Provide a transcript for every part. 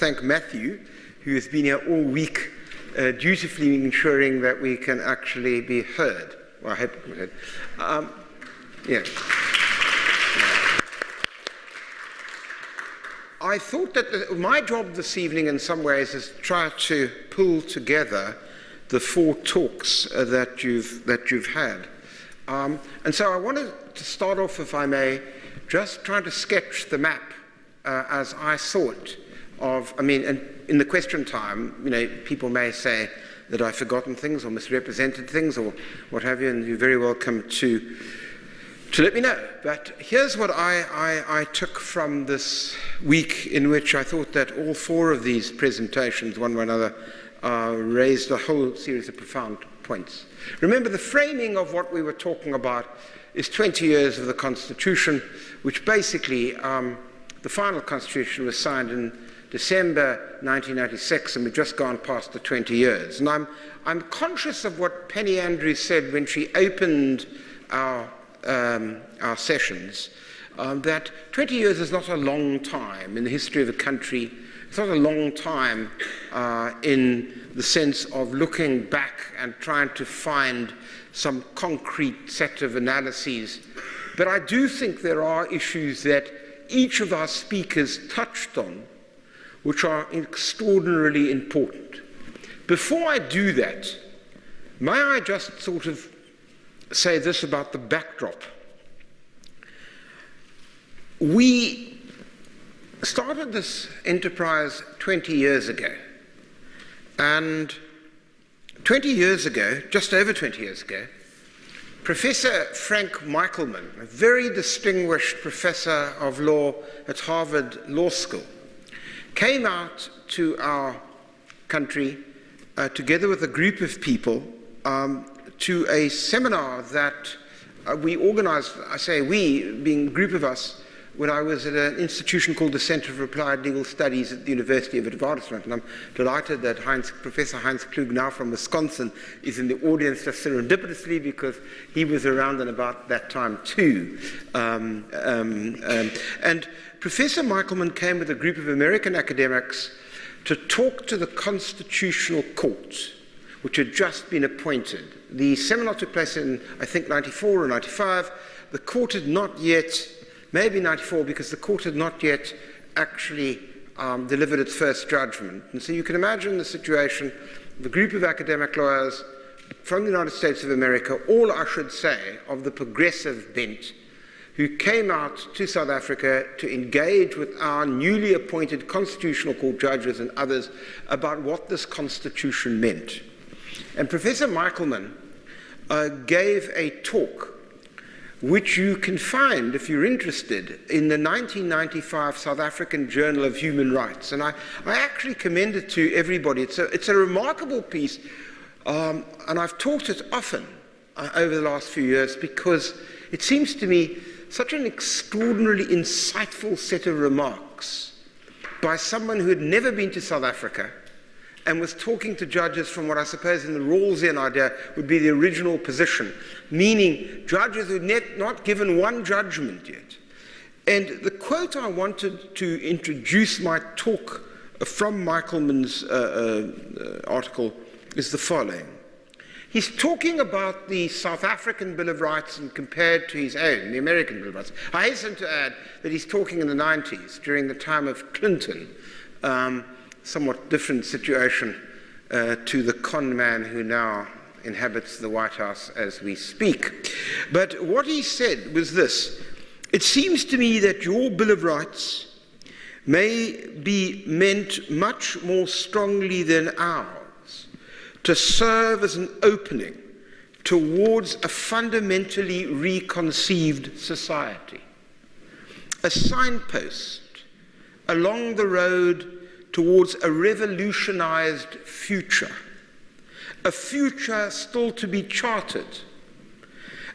thank Matthew, who has been here all week, dutifully ensuring that we can actually be heard. Well, I hope we're heard. Yeah. I thought that my job this evening in some ways is to try to pull together the 4 talks that you've had. And so I wanted to start off, if I may, just trying to sketch the map as I saw it of, and in the question time, people may say that I've forgotten things or misrepresented things or what have you, and you're very welcome to let me know. But here's what I took from this week, in which I thought that all 4 of these presentations, one way or another, raised a whole series of profound points. Remember, the framing of what we were talking about is 20 years of the Constitution, which basically, the final Constitution was signed in December 1996, and we've just gone past the 20 years. And I'm conscious of what Penny Andrews said when she opened our sessions, that 20 years is not a long time in the history of a country. It's not a long time in the sense of looking back and trying to find some concrete set of analyses. But I do think there are issues that each of our speakers touched on, which are extraordinarily important. Before I do that, may I just sort of say this about the backdrop. We started this enterprise 20 years ago. And 20 years ago, just over 20 years ago, Professor Frank Michelman, a very distinguished professor of law at Harvard Law School, came out to our country together with a group of people to a seminar that we organized, I say we, being a group of us, when I was at an institution called the Center for Applied Legal Studies at the University of Witwatersrand. And I'm delighted that Professor Heinz Klug, now from Wisconsin, is in the audience just serendipitously, because he was around and about that time too. And Professor Michelman came with a group of American academics to talk to the Constitutional Court, which had just been appointed. The seminar took place in, I think, 94 or 95. The court had not yet, maybe 94, because the court had not yet actually delivered its first judgment. And so you can imagine the situation of a group of academic lawyers from the United States of America, all, I should say, of the progressive bent, who came out to South Africa to engage with our newly appointed Constitutional Court judges and others about what this Constitution meant. And Professor Michelman gave a talk, which you can find, if you're interested, in the 1995 South African Journal of Human Rights. And I actually commend it to everybody. It's a remarkable piece, and I've taught it often over the last few years, because it seems to me such an extraordinarily insightful set of remarks by someone who had never been to South Africa and was talking to judges from what I suppose in the Rawlsian idea would be the original position, meaning judges who had not given one judgment yet. And the quote I wanted to introduce my talk from Michelman's article is the following. He's talking about the South African Bill of Rights and compared to his own, the American Bill of Rights. I hasten to add that he's talking in the 90s, during the time of Clinton, somewhat different situation to the con man who now inhabits the White House as we speak. But what he said was this: it seems to me that your Bill of Rights may be meant much more strongly than ours to serve as an opening towards a fundamentally reconceived society, a signpost along the road towards a revolutionized future, a future still to be charted,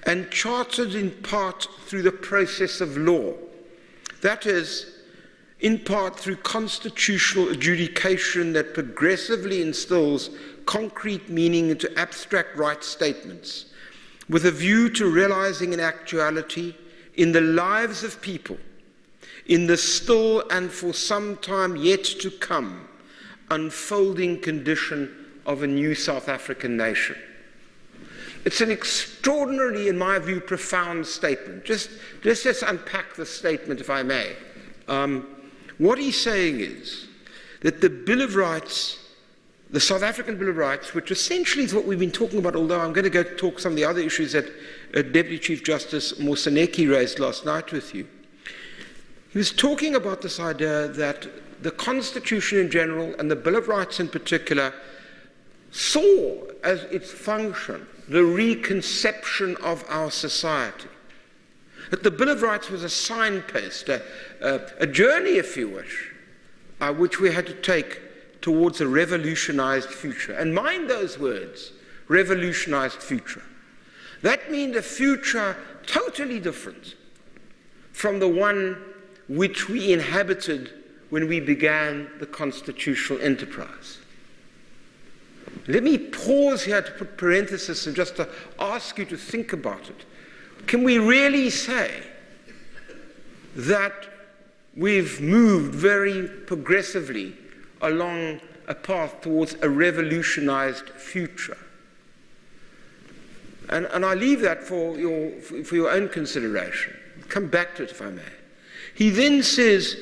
and charted in part through the process of law. That is, in part through constitutional adjudication that progressively instills concrete meaning into abstract right statements, with a view to realizing in actuality, in the lives of people, in the still and for some time yet to come unfolding condition of a new South African nation. It's an extraordinarily, in my view, profound statement. Let's unpack the statement, if I may. What he's saying is that the Bill of Rights, the South African Bill of Rights, which essentially is what we've been talking about, although I'm going to go talk some of the other issues that Deputy Chief Justice Moseneke raised last night with you. He was talking about this idea that the Constitution in general and the Bill of Rights in particular saw as its function the reconception of our society. That the Bill of Rights was a signpost, a journey, if you wish, which we had to take towards a revolutionized future. And mind those words, revolutionized future. That means a future totally different from the one which we inhabited when we began the constitutional enterprise. Let me pause here to put parenthesis and just to ask you to think about it. Can we really say that we've moved very progressively along a path towards a revolutionized future? And I leave that for your own consideration. Come back to it, if I may. He then says,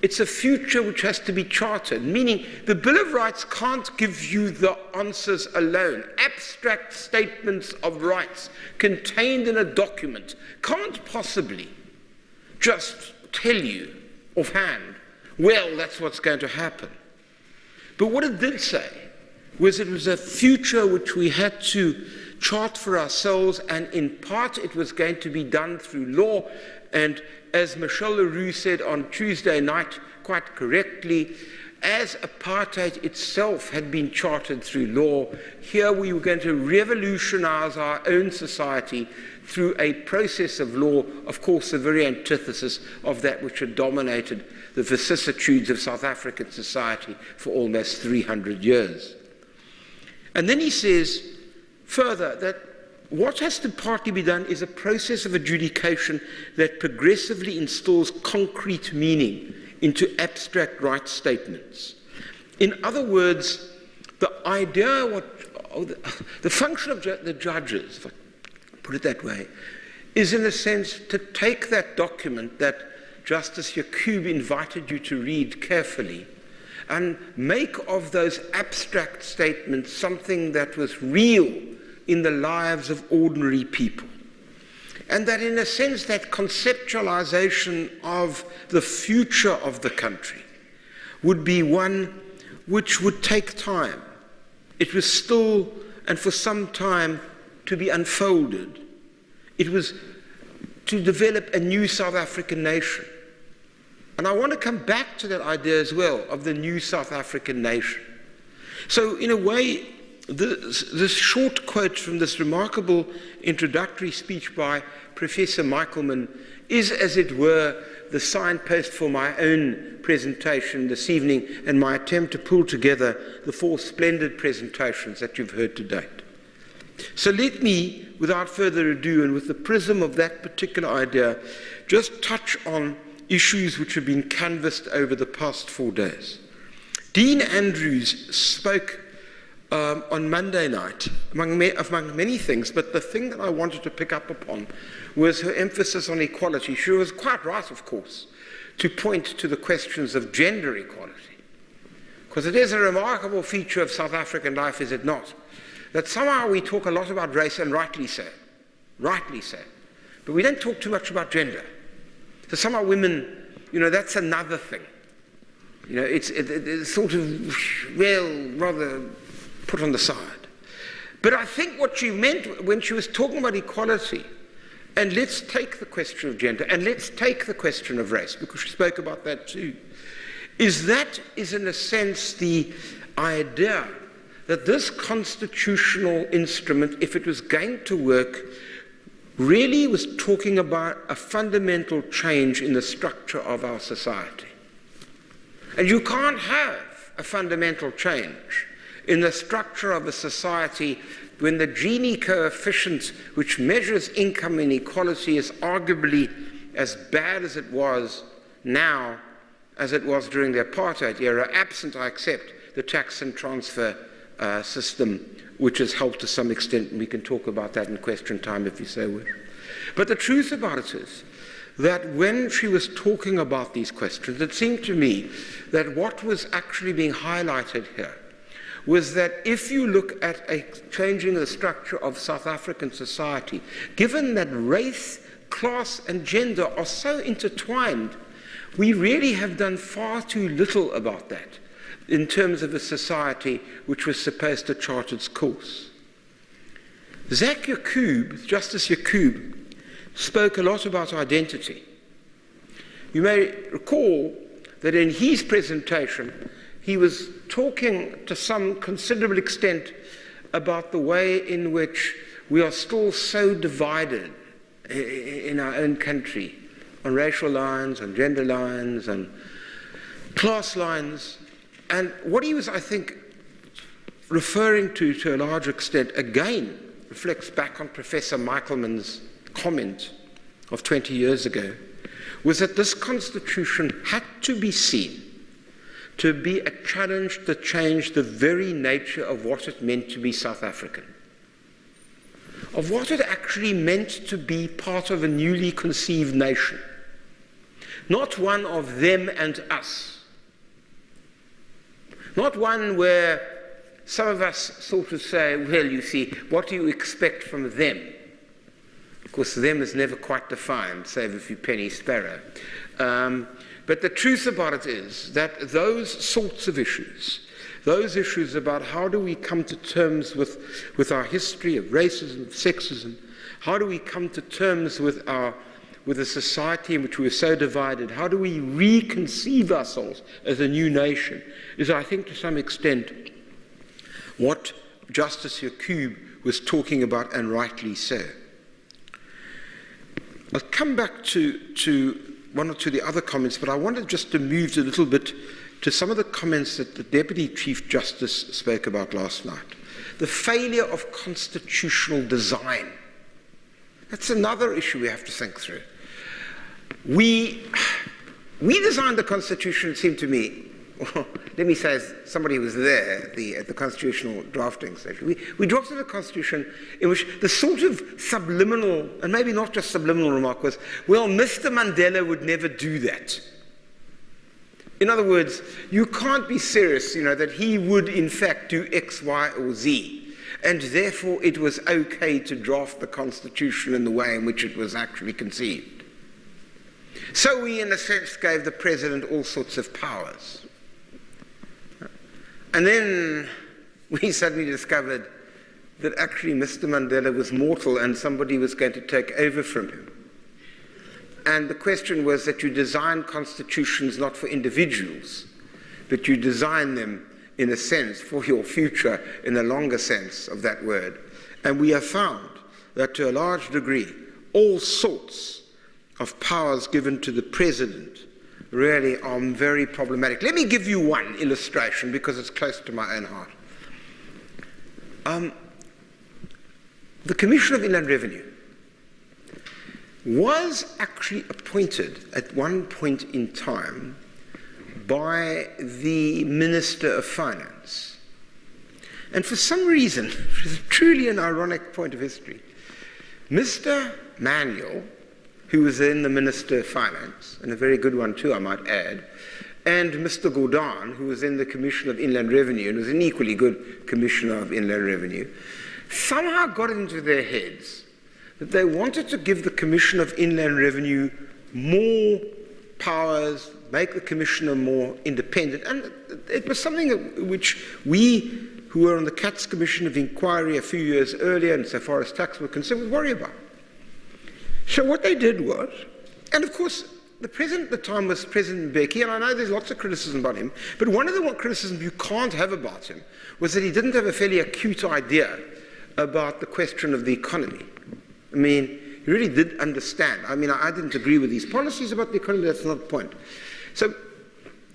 it's a future which has to be charted, meaning the Bill of Rights can't give you the answers alone. Abstract statements of rights contained in a document can't possibly just tell you offhand, well, that's what's going to happen. But what it did say was it was a future which we had to chart for ourselves, and in part it was going to be done through law. And as Michel Leroux said on Tuesday night, quite correctly, as apartheid itself had been charted through law, here we were going to revolutionize our own society through a process of law, of course, the very antithesis of that which had dominated the vicissitudes of South African society for almost 300 years. And then he says further that what has to partly be done is a process of adjudication that progressively installs concrete meaning into abstract right statements. In other words, the idea, the function of the judges, if I put it that way, is in a sense to take that document that Justice Yaqub invited you to read carefully and make of those abstract statements something that was real in the lives of ordinary people. And that in a sense that conceptualization of the future of the country would be one which would take time. It was still, and for some time, to be unfolded. It was to develop a new South African nation. And I want to come back to that idea as well of the new South African nation. So in a way, this short quote from this remarkable introductory speech by Professor Michaelman is, as it were, the signpost for my own presentation this evening and my attempt to pull together the four splendid presentations that you've heard to date. So let me, without further ado, and with the prism of that particular idea, just touch on issues which have been canvassed over the past 4 days. Dean Andrews spoke on Monday night, among many things, but the thing that I wanted to pick up upon was her emphasis on equality. She was quite right, of course, to point to the questions of gender equality, because it is a remarkable feature of South African life, is it not, that somehow we talk a lot about race, and rightly so, but we don't talk too much about gender. So somehow women, that's another thing. It's sort of, well, rather put on the side. But I think what she meant when she was talking about equality, and let's take the question of gender, and let's take the question of race, because she spoke about that too, is in a sense the idea that this constitutional instrument, if it was going to work, really was talking about a fundamental change in the structure of our society. And you can't have a fundamental change in the structure of a society when the Gini coefficient, which measures income inequality, is arguably as bad as it was now as it was during the apartheid era, absent, I accept, the tax and transfer system, which has helped to some extent, and we can talk about that in question time if you so wish. But the truth about it is that when she was talking about these questions, it seemed to me that what was actually being highlighted here was that if you look at a changing the structure of South African society, given that race, class, and gender are so intertwined, we really have done far too little about that in terms of a society which was supposed to chart its course. Justice Yaqub, spoke a lot about identity. You may recall that in his presentation, he was talking to some considerable extent about the way in which we are still so divided in our own country, on racial lines, on gender lines, on class lines. And what he was, I think, referring to a large extent, again, reflects back on Professor Michelman's comment of 20 years ago, was that this constitution had to be seen to be a challenge to change the very nature of what it meant to be South African, of what it actually meant to be part of a newly conceived nation, not one of them and us, not one where some of us sort of say, well, you see, what do you expect from them? Of course, them is never quite defined, save a few penny sparrow. But the truth about it is that those sorts of issues, those issues about how do we come to terms with our history of racism, of sexism, how do we come to terms with a society in which we are so divided, how do we reconceive ourselves as a new nation, is, I think, to some extent, what Justice Yaqub was talking about, and rightly so. I'll come back to one or two of the other comments, but I wanted just to move a little bit to some of the comments that the Deputy Chief Justice spoke about last night. The failure of constitutional design. That's another issue we have to think through. We designed the Constitution, it seemed to me, well, let me say, as somebody who was there at the constitutional drafting session, we drafted a constitution in which the sort of subliminal, and maybe not just subliminal remark was, well, Mr. Mandela would never do that. In other words, you can't be serious, that he would in fact do X, Y, or Z, and therefore it was okay to draft the Constitution in the way in which it was actually conceived. So we, in a sense, gave the president all sorts of powers. And then we suddenly discovered that actually Mr. Mandela was mortal and somebody was going to take over from him. And the question was that you design constitutions not for individuals, but you design them, in a sense, for your future in the longer sense of that word. And we have found that to a large degree, all sorts of powers given to the president really are very problematic. Let me give you one illustration because it's close to my own heart. The Commission of Inland Revenue was actually appointed at one point in time by the Minister of Finance. And for some reason, which is truly an ironic point of history, Mr. Manuel, who was then the Minister of Finance, and a very good one too, I might add, and Mr. Gordon, who was then the Commissioner of Inland Revenue, and was an equally good Commissioner of Inland Revenue, somehow got it into their heads that they wanted to give the Commission of Inland Revenue more powers, make the Commissioner more independent. And it was something which we, who were on the Cats Commission of Inquiry a few years earlier, and so far as tax were concerned, would worry about. So what they did was, and of course, the president at the time was President Mbeki, and I know there's lots of criticism about him, but one of the criticisms you can't have about him was that he didn't have a fairly acute idea about the question of the economy. I mean, he really did understand. I mean, I didn't agree with his policies about the economy, that's not the point. So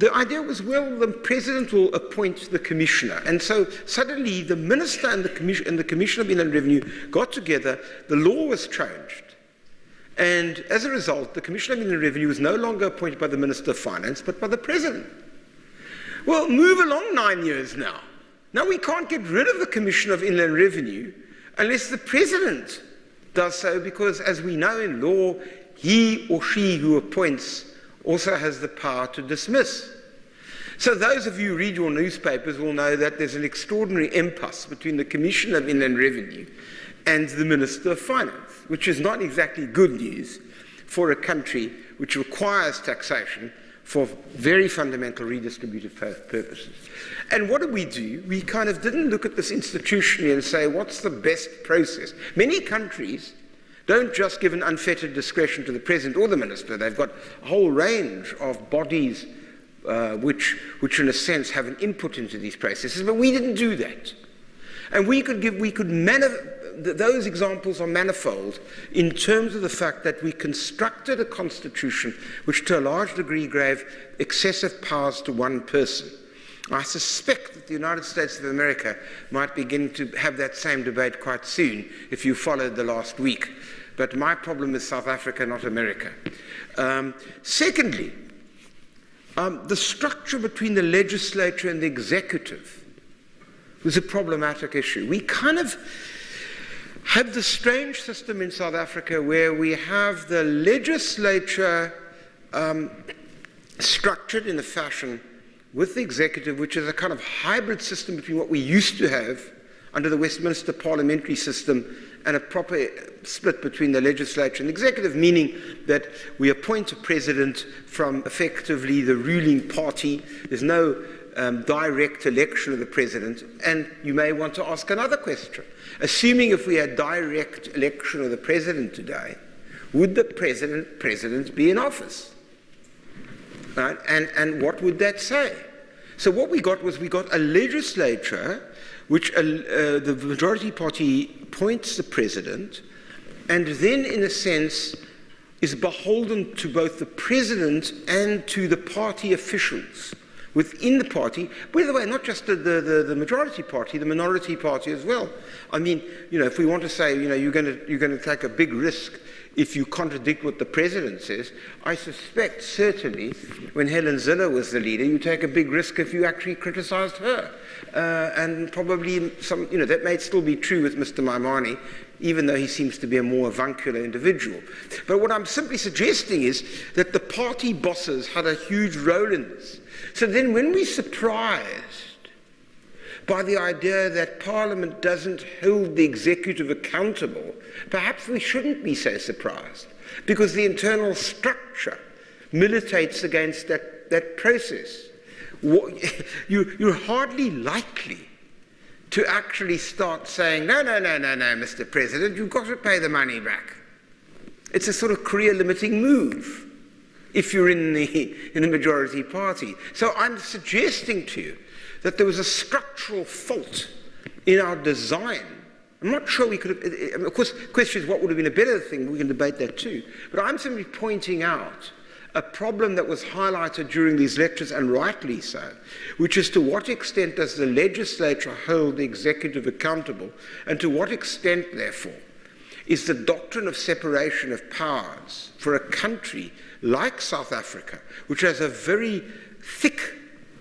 the idea was, well, the president will appoint the commissioner. And so suddenly the minister and the Commission of Inland Revenue got together, the law was changed. And as a result, the Commissioner of Inland Revenue is no longer appointed by the Minister of Finance, but by the President. Well, move along 9 years now. Now we can't get rid of the Commissioner of Inland Revenue unless the President does so, because as we know in law, he or she who appoints also has the power to dismiss. So those of you who read your newspapers will know that there's an extraordinary impasse between the Commissioner of Inland Revenue and the Minister of Finance, which is not exactly good news for a country which requires taxation for very fundamental redistributive purposes. And what did we do? We kind of didn't look at this institutionally and say, what's the best process? Many countries don't just give an unfettered discretion to the President or the Minister. They've got a whole range of bodies which in a sense have an input into these processes, but we didn't do that. And those examples are manifold in terms of the fact that we constructed a constitution which to a large degree gave excessive powers to one person. I suspect that the United States of America might begin to have that same debate quite soon if you followed the last week. But my problem is South Africa, not America. Secondly, the structure between the legislature and the executive was a problematic issue. We kind of have the strange system in South Africa where we have the legislature structured in a fashion with the executive, which is a kind of hybrid system between what we used to have under the Westminster parliamentary system and a proper split between the legislature and the executive, meaning that we appoint a president from effectively the ruling party. There's no direct election of the president. And you may want to ask another question. Assuming if we had direct election of the president today, would the president be in office? Right? And what would that say? So what we got was a legislature which the majority party appoints the president and then, in a sense, is beholden to both the president and to the party officials within the party. By the way, not just the majority party, the minority party as well. I mean, if we want to say, you're going to take a big risk if you contradict what the president says, I suspect certainly when Helen Zille was the leader, you take a big risk if you actually criticized her. And probably that may still be true with Mr. Maimane, even though he seems to be a more avuncular individual. But what I'm simply suggesting is that the party bosses had a huge role in this. So then when we're surprised by the idea that Parliament doesn't hold the executive accountable, perhaps we shouldn't be so surprised, because the internal structure militates against that process. You're hardly likely to actually start saying, no, Mr. President, you've got to pay the money back. It's a sort of career-limiting move if you're in the majority party. So I'm suggesting to you that there was a structural fault in our design. I'm not sure we could have, of course, the question is what would have been a better thing, we can debate that too. But I'm simply pointing out a problem that was highlighted during these lectures, and rightly so, which is to what extent does the legislature hold the executive accountable, and to what extent, therefore, is the doctrine of separation of powers for a country like South Africa, which has a very thick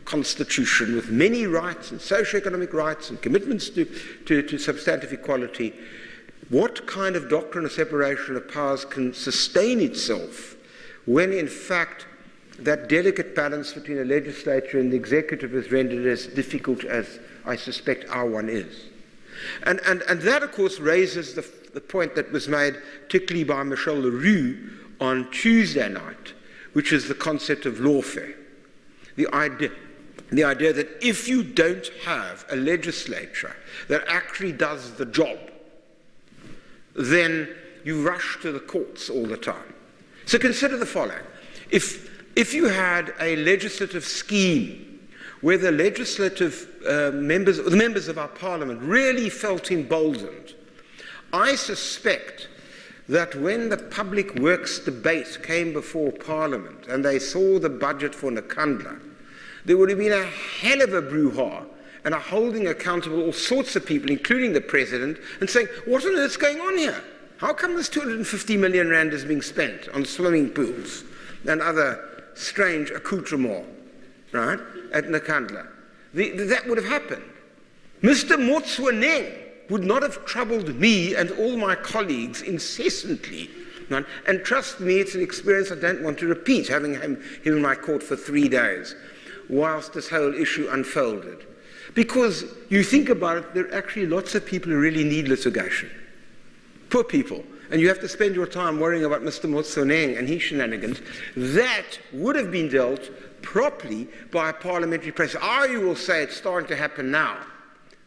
constitution with many rights and socio-economic rights and commitments to substantive equality, what kind of doctrine of separation of powers can sustain itself when in fact that delicate balance between the legislature and the executive is rendered as difficult as I suspect our one is? And that, of course, raises the point that was made particularly by Michel Leroux on Tuesday night, which is the concept of lawfare. The idea that if you don't have a legislature that actually does the job, then you rush to the courts all the time. So consider the following. If you had a legislative scheme where the legislative the members of our parliament really felt emboldened, I suspect that when the Public Works debate came before Parliament and they saw the budget for Nkandla, there would have been a hell of a brouhaha and a holding accountable all sorts of people, including the President, and saying, what on earth's going on here? How come this 250 million rand is being spent on swimming pools and other strange accoutrements, right, at Nkandla? That would have happened. Mr. Motswaneng would not have troubled me and all my colleagues incessantly. Right? And trust me, it's an experience I don't want to repeat, having him in my court for 3 days, whilst this whole issue unfolded. Because you think about it, there are actually lots of people who really need litigation. Poor people. And you have to spend your time worrying about Mr. Motswaneng and his shenanigans. That would have been dealt properly by a parliamentary process. You will say it's starting to happen now.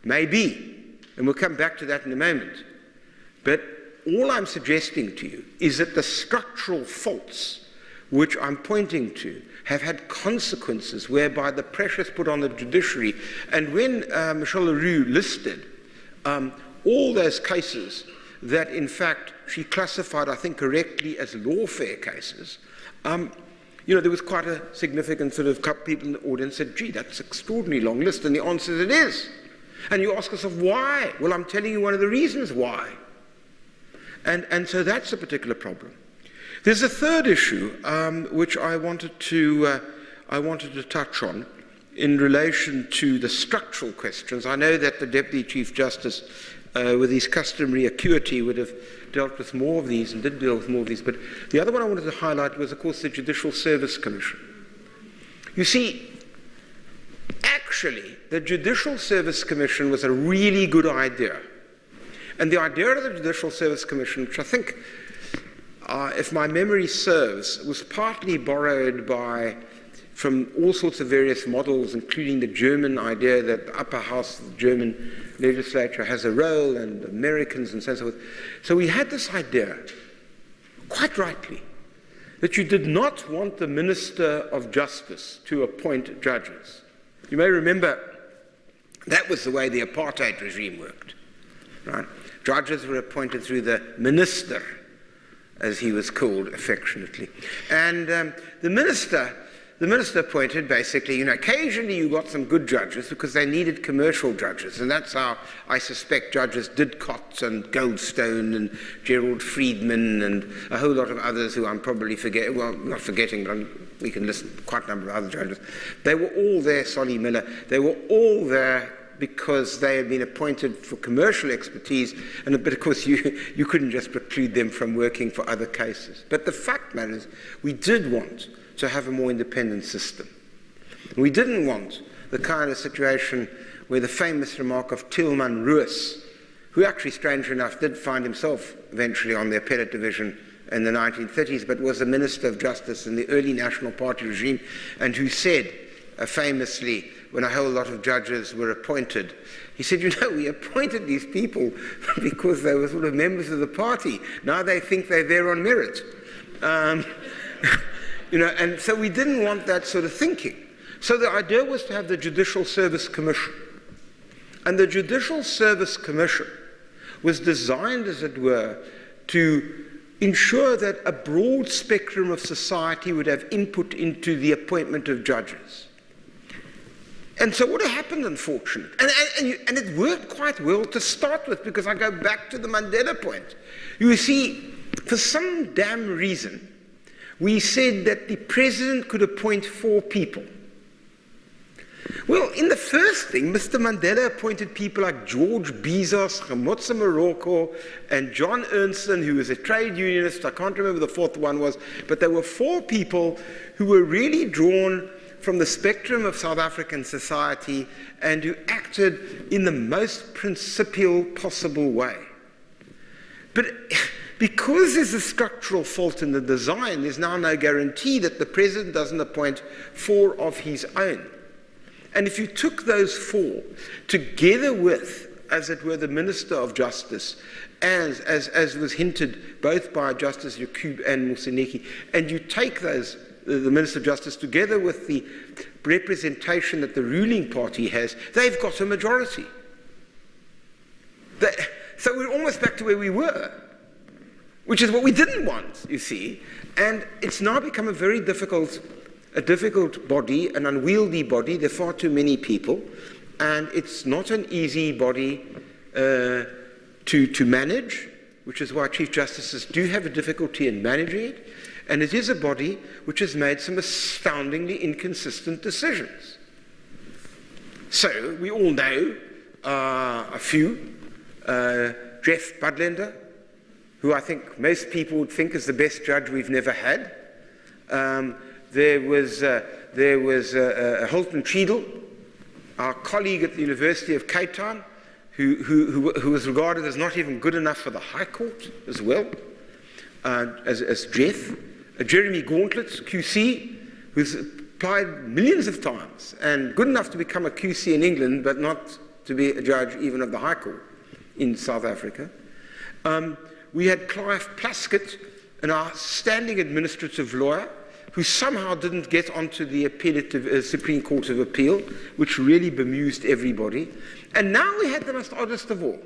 Maybe. And we'll come back to that in a moment. But all I'm suggesting to you is that the structural faults which I'm pointing to have had consequences whereby the pressure is put on the judiciary. And when Michelle Leroux listed all those cases that, in fact, she classified, I think, correctly as lawfare cases, there was quite a significant sort of people in the audience said, gee, that's an extraordinarily long list. And the answer is it is. And you ask yourself, why? Well, I'm telling you one of the reasons why. And so that's a particular problem. There's a third issue which I wanted to touch on in relation to the structural questions. I know that the Deputy Chief Justice, with his customary acuity, would have dealt with more of these and did deal with more of these. But the other one I wanted to highlight was, of course, the Judicial Service Commission. You see, actually, the Judicial Service Commission was a really good idea. And the idea of the Judicial Service Commission, which I think, if my memory serves, was partly borrowed from all sorts of various models, including the German idea that the upper house of the German legislature has a role, and Americans and so forth. So we had this idea, quite rightly, that you did not want the Minister of Justice to appoint judges. You may remember that was the way the apartheid regime worked, right? Judges were appointed through the minister, as he was called affectionately. And the minister appointed basically, occasionally you got some good judges because they needed commercial judges. And that's how I suspect judges Didcot and Goldstone and Gerald Friedman and a whole lot of others who I'm probably forgetting, well, not forgetting, but we can list quite a number of other judges. They were all there, Solly Miller, they were all there because they had been appointed for commercial expertise, but of course you couldn't just preclude them from working for other cases. But the fact matters, we did want to have a more independent system. We didn't want the kind of situation where the famous remark of Tilman Ruis, who actually, strangely enough, did find himself eventually on the appellate division in the 1930s, but was a Minister of Justice in the early National Party regime, and who said famously, when a whole lot of judges were appointed, he said, we appointed these people because they were sort of members of the party. Now they think they're there on merit. And so we didn't want that sort of thinking. So the idea was to have the Judicial Service Commission. And the Judicial Service Commission was designed, as it were, to ensure that a broad spectrum of society would have input into the appointment of judges. And so what happened, unfortunately, and it worked quite well to start with, because I go back to the Mandela point. You see, for some damn reason, we said that the president could appoint 4 people. Well, in the first thing, Mr. Mandela appointed people like George Bezos, Gamotsa Morocco, and John Ernsten, who was a trade unionist. I can't remember the 4th one was, but there were 4 people who were really drawn from the spectrum of South African society and who acted in the most principial possible way. But because there's a structural fault in the design, there's now no guarantee that the president doesn't appoint 4 of his own. And if you took those 4 together with, as it were, the Minister of Justice, as was hinted both by Justice Yaqub and Moseneke, and you take those, the Minister of Justice, together with the representation that the ruling party has, they've got a majority. So we're almost back to where we were, which is what we didn't want, you see. And it's now become a very difficult body, an unwieldy body. There are far too many people, and it's not an easy body to manage. which is why Chief Justices do have a difficulty in managing it, and it is a body which has made some astoundingly inconsistent decisions. So we all know a few. Jeff Budlender, who I think most people would think is the best judge we've never had. There was Hilton Cheadle, our colleague at the University of Cape Town, who was regarded as not even good enough for the High Court as well, as Jeff. Jeremy Gauntlet, QC, who's applied millions of times and good enough to become a QC in England, but not to be a judge even of the High Court in South Africa. We had Clive Plaskett, an outstanding administrative lawyer, who somehow didn't get onto the Supreme Court of Appeal, which really bemused everybody. And now we had the most oddest of all.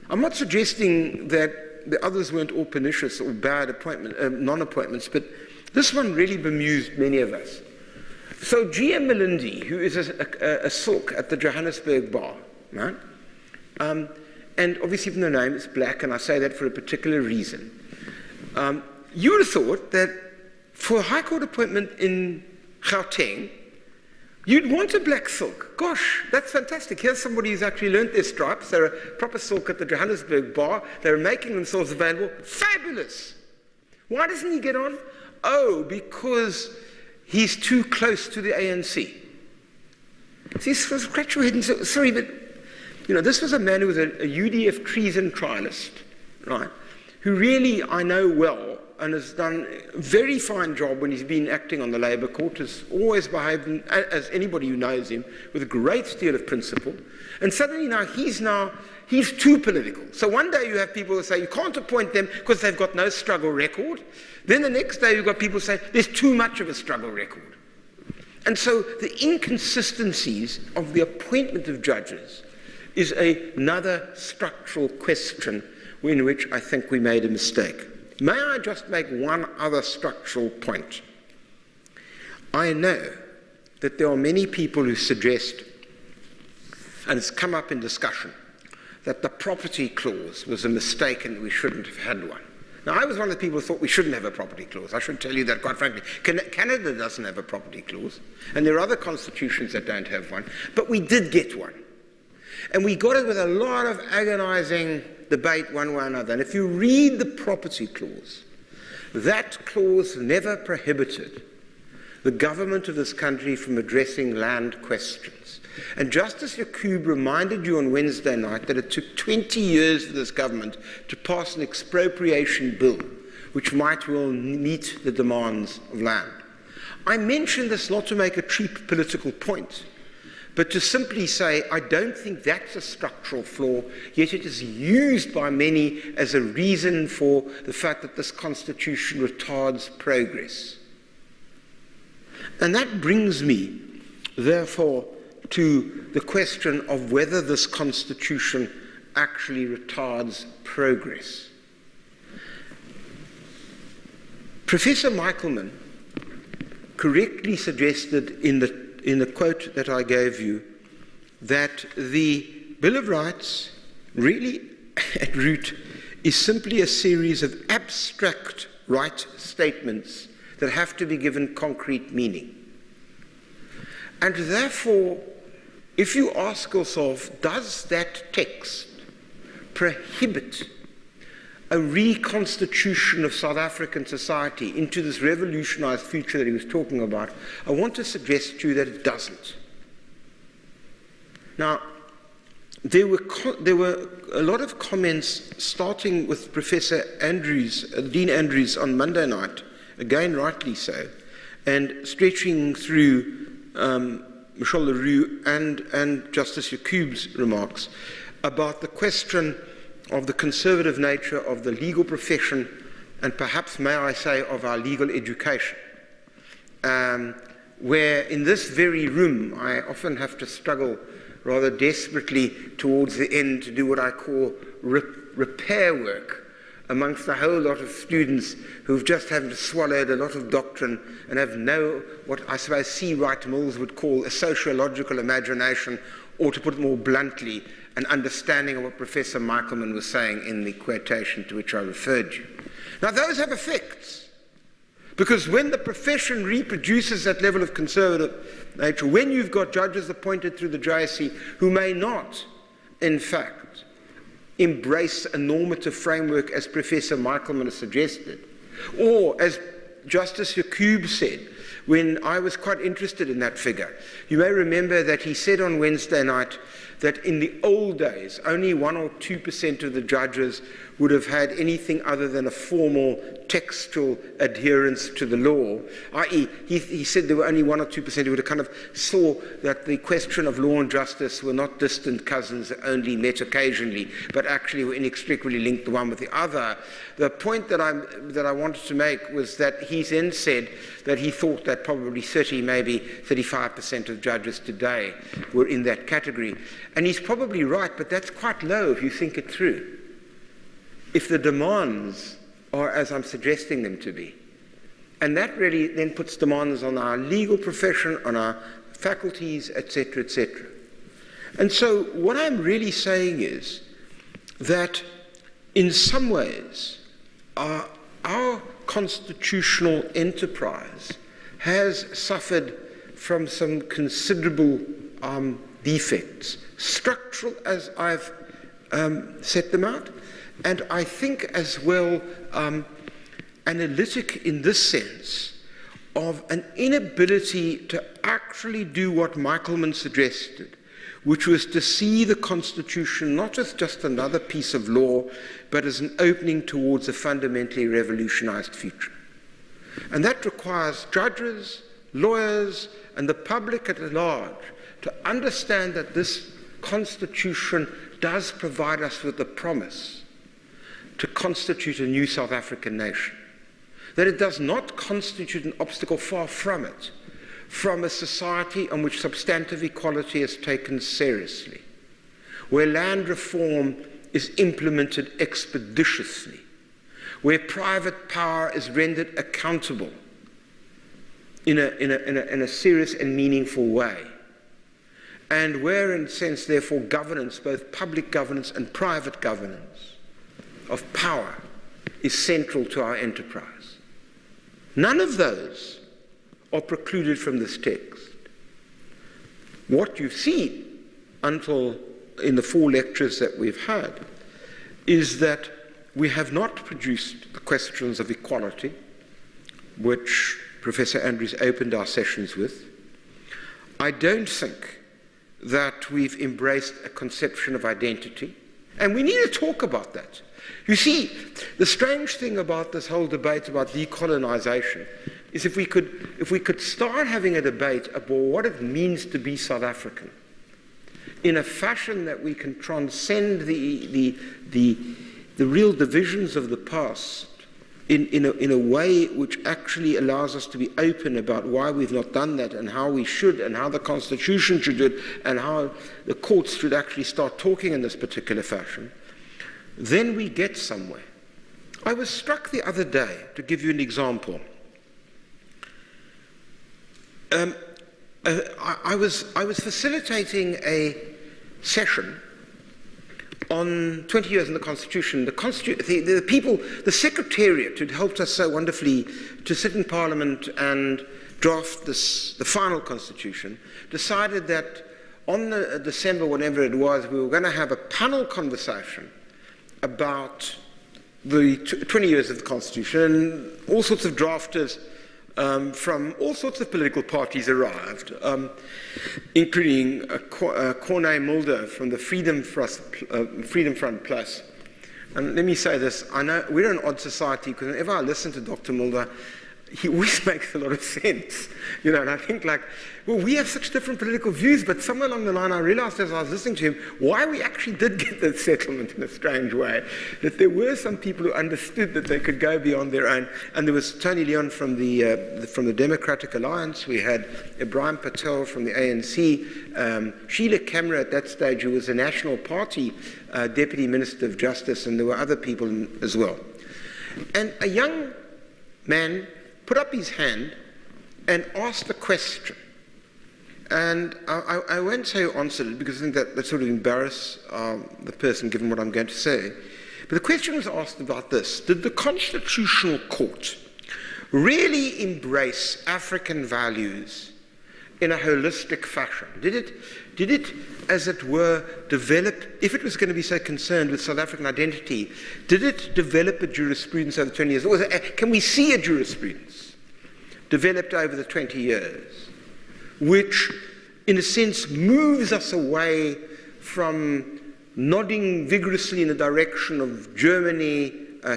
I'm not suggesting that the others weren't all pernicious or bad non-appointments, but this one really bemused many of us. So G.M. Malindi, who is a silk at the Johannesburg bar, right? And obviously from the name it's black, and I say that for a particular reason. You would have thought that for a High Court appointment in Gauteng, you'd want a black silk. Gosh, that's fantastic. Here's somebody who's actually learnt their stripes. They're a proper silk at the Johannesburg bar. They're making themselves available. Fabulous. Why doesn't he get on? Oh, because he's too close to the ANC. See, scratch your head and say, sorry, but this was a man who was a UDF treason trialist, right? Who really I know well and has done a very fine job when he's been acting on the Labour Court, has always behaved, as anybody who knows him, with a great deal of principle. And suddenly now he's too political. So one day you have people who say you can't appoint them because they've got no struggle record. Then the next day you've got people say there's too much of a struggle record. And so the inconsistencies of the appointment of judges is another structural question in which I think we made a mistake. May I just make one other structural point? I know that there are many people who suggest, and it's come up in discussion, that the property clause was a mistake and we shouldn't have had one. Now, I was one of the people who thought we shouldn't have a property clause. I should tell you that, quite frankly. Canada doesn't have a property clause, and there are other constitutions that don't have one, but we did get one. And we got it with a lot of agonizing debate one way or another. And if you read the property clause, that clause never prohibited the government of this country from addressing land questions. And Justice Yacoob reminded you on Wednesday night that it took 20 years for this government to pass an expropriation bill which might well meet the demands of land. I mention this not to make a cheap political point, but to simply say, I don't think that's a structural flaw, yet it is used by many as a reason for the fact that this constitution retards progress. And that brings me, therefore, to the question of whether this constitution actually retards progress. Professor Michaelman correctly suggested in the quote that I gave you, that the Bill of Rights really at root is simply a series of abstract right statements that have to be given concrete meaning. And therefore, if you ask yourself, does that text prohibit a reconstitution of South African society into this revolutionized future that he was talking about, I want to suggest to you that it doesn't. Now, there were a lot of comments, starting with Professor Andrews, Dean Andrews on Monday night, again rightly so, and stretching through Michel Leroux and Justice Yacoub's remarks about the question of the conservative nature of the legal profession, and perhaps, may I say, of our legal education, where in this very room I often have to struggle rather desperately towards the end to do what I call repair work amongst a whole lot of students who've just had swallowed a lot of doctrine and have no, what I suppose C. Wright Mills would call a sociological imagination, or to put it more bluntly, an understanding of what Professor Michelman was saying in the quotation to which I referred you. Now, those have effects, because when the profession reproduces that level of conservative nature, when you've got judges appointed through the JSC who may not, in fact, embrace a normative framework as Professor Michelman has suggested, or as Justice Yacoub said, when I was quite interested in that figure. You may remember that he said on Wednesday night that in the old days, only 1 or 2% of the judges would have had anything other than a formal textual adherence to the law, i.e. he said there were only 1 or 2% who would have kind of saw that the question of law and justice were not distant cousins that only met occasionally, but actually were inextricably linked the one with the other. The point that I wanted to make was that he then said that he thought that probably 30, maybe 35% of judges today were in that category. And he's probably right, but that's quite low if you think it through. If the demands are as I'm suggesting them to be. And that really then puts demands on our legal profession, on our faculties, etc., etc. And so what I'm really saying is that in some ways our constitutional enterprise has suffered from some considerable defects, structural as I've set them out, and I think as well analytic in this sense of an inability to actually do what Michelman suggested, which was to see the Constitution not as just another piece of law, but as an opening towards a fundamentally revolutionized future. And that requires judges, lawyers, and the public at large to understand that this Constitution does provide us with the promise to constitute a new South African nation. That it does not constitute an obstacle, far from it, from a society on which substantive equality is taken seriously, where land reform is implemented expeditiously, where private power is rendered accountable in a serious and meaningful way, and where, in a sense, therefore, governance, both public governance and private governance of power, is central to our enterprise. None of those are precluded from this text. What you've seen until in the 4 lectures that we've had is that we have not produced the questions of equality, which Professor Andrews opened our sessions with. I don't think that we've embraced a conception of identity, and we need to talk about that. You see, the strange thing about this whole debate about decolonization is if we could start having a debate about what it means to be South African in a fashion that we can transcend the real divisions of the past in a way which actually allows us to be open about why we've not done that and how we should and how the Constitution should do it and how the courts should actually start talking in this particular fashion, then we get somewhere. I was struck the other day, to give you an example. I was facilitating a session on 20 years in the Constitution. The people, the Secretariat who'd helped us so wonderfully to sit in Parliament and draft the final Constitution, decided that on December, whenever it was, we were going to have a panel conversation about the 20 years of the Constitution, and all sorts of drafters from all sorts of political parties arrived, including Corné Mulder from the Freedom Front Plus. And let me say this, I know we're an odd society, because whenever I listen to Dr. Mulder, he always makes a lot of sense, you know, and I think like, well, we have such different political views, but somewhere along the line I realized as I was listening to him why we actually did get the settlement in a strange way, that there were some people who understood that they could go beyond their own, and there was Tony Leon from the Democratic Alliance, we had Ibrahim Patel from the ANC, Sheila Kamra at that stage, who was a National Party Deputy Minister of Justice, and there were other people as well. And a young man put up his hand and asked a question. And I won't say who answered it because I think that sort of embarrass the person given what I'm going to say. But the question was asked about this. Did the Constitutional Court really embrace African values in a holistic fashion? Did it, as it were, develop, if it was going to be so concerned with South African identity, did it develop a jurisprudence over 20 years? Or can we see a jurisprudence developed over the 20 years, which, in a sense, moves us away from nodding vigorously in the direction of Germany,